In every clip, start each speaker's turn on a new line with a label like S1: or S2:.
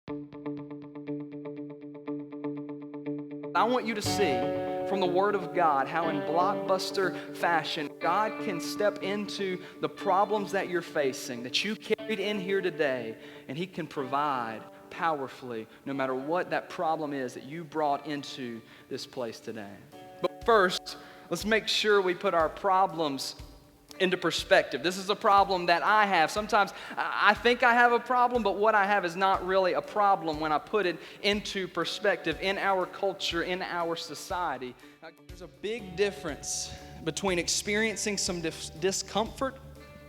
S1: I want you to see from the Word of God how in blockbuster fashion God can step into the problems that you're facing, that you carried in here today, and He can provide powerfully no matter what that problem is that you brought into this place today. But first, let's make sure we put our problems into perspective. This is a problem that I have. Sometimes I think I have a problem, but what I have is not really a problem when I put it into perspective in our culture, in our society. Now, there's a big difference between experiencing some discomfort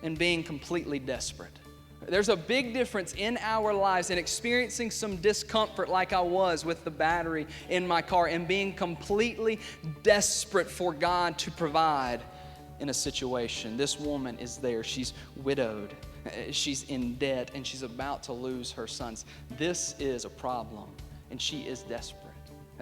S1: and being completely desperate. There's a big difference in our lives in experiencing some discomfort like I was with the battery in my car and being completely desperate for God to provide in a situation. This woman is there. She's widowed. She's in debt, and she's about to lose her sons. This is a problem, and she is desperate.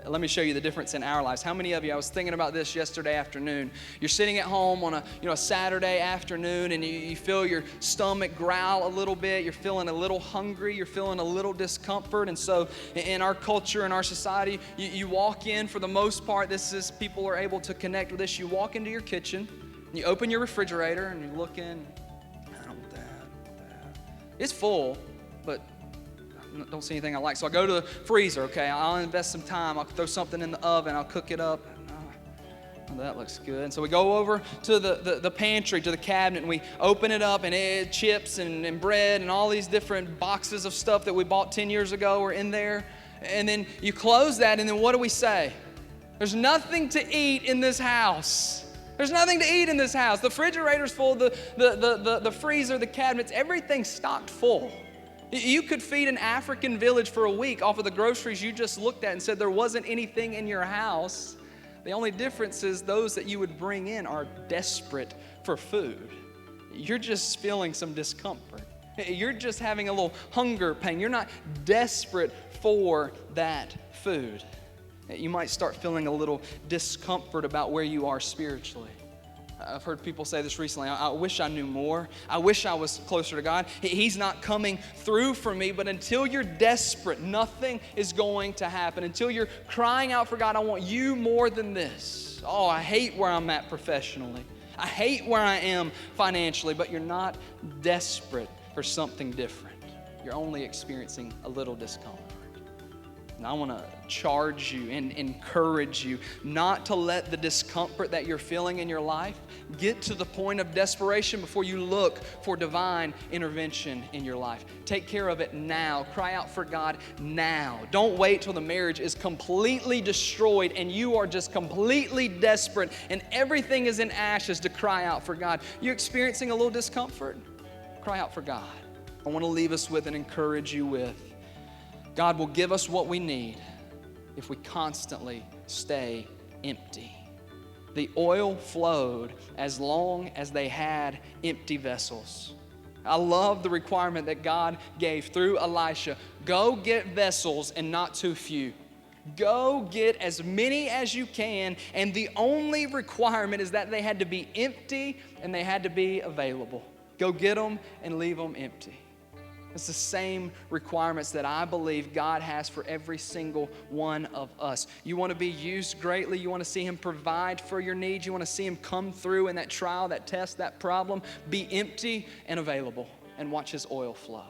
S1: Let me show you the difference in our lives. How many of you, I was thinking about this yesterday afternoon. You're sitting at home on a Saturday afternoon, and you feel your stomach growl a little bit. You're feeling a little hungry. You're feeling a little discomfort. And so in our culture, in our society, you walk in, for the most part, people are able to connect with this. You walk into your kitchen, you open your refrigerator, and you look in. I don't want that. It's full, but I don't see anything I like. So I go to the freezer, okay? I'll invest some time. I'll throw something in the oven. I'll cook it up. Oh, that looks good. And so we go over to the pantry, to the cabinet, and we open it up, and chips and bread and all these different boxes of stuff that we bought 10 years ago are in there. And then you close that, and then what do we say? There's nothing to eat in this house. There's nothing to eat in this house. The refrigerator's full, the freezer, the cabinets, everything's stocked full. You could feed an African village for a week off of the groceries you just looked at and said there wasn't anything in your house. The only difference is those that you would bring in are desperate for food. You're just feeling some discomfort. You're just having a little hunger pain. You're not desperate for that food. You might start feeling a little discomfort about where you are spiritually. I've heard people say this recently. I wish I knew more. I wish I was closer to God. He's not coming through for me. But until you're desperate, nothing is going to happen. Until you're crying out for God, I want you more than this. Oh, I hate where I'm at professionally. I hate where I am financially. But you're not desperate for something different. You're only experiencing a little discomfort. And I want to charge you and encourage you not to let the discomfort that you're feeling in your life get to the point of desperation before you look for divine intervention in your life. Take care of it now. Cry out for God now. Don't wait till the marriage is completely destroyed and you are just completely desperate and everything is in ashes to cry out for God. You're experiencing a little discomfort? Cry out for God. I want to leave us with and encourage you with, God will give us what we need if we constantly stay empty. The oil flowed as long as they had empty vessels. I love the requirement that God gave through Elisha. Go get vessels and not too few. Go get as many as you can, and the only requirement is that they had to be empty and they had to be available. Go get them and leave them empty. It's the same requirements that I believe God has for every single one of us. You want to be used greatly. You want to see Him provide for your needs. You want to see Him come through in that trial, that test, that problem. Be empty and available and watch His oil flow.